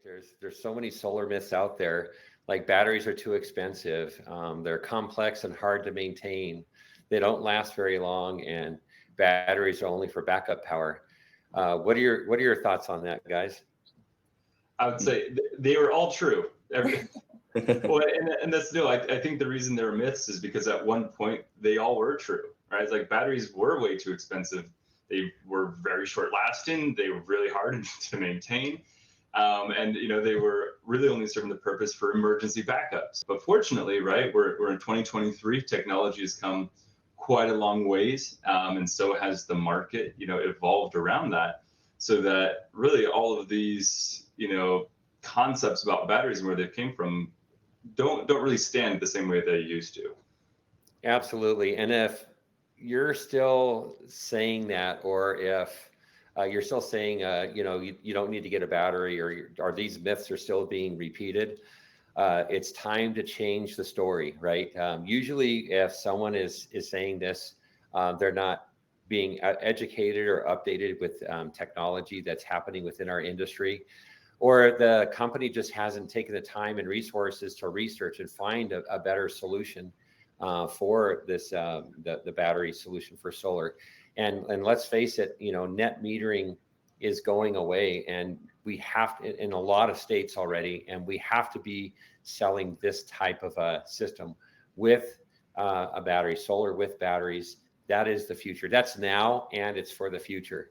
There's so many solar myths out there. Like batteries are too expensive. They're complex and hard to maintain. They don't last very long, and batteries are only for backup power. What are your thoughts on that, guys? I would say they were all true. Well, and that's no. I think the reason they're myths is because at one point they all were true, right? It's like batteries were way too expensive. They were very short lasting. They were really hard to maintain. And they were really only serving the purpose for emergency backups. But fortunately, right, we're in 2023. Technology has come quite a long ways, and so has the market. Evolved around that, so that really all of these concepts about batteries and where they came from don't really stand the same way they used to. Absolutely. And if you're still saying that, or if you're still saying, you don't need to get a battery, or these myths are still being repeated, it's time to change the story, right? Usually, if someone is saying this, they're not being educated or updated with technology that's happening within our industry, or the company just hasn't taken the time and resources to research and find a better solution for this the battery solution for solar. And let's face it, net metering is going away, and we have to, in a lot of states already, and we have to be selling this type of a system with a battery, solar with batteries. That is the future. That's now, and it's for the future.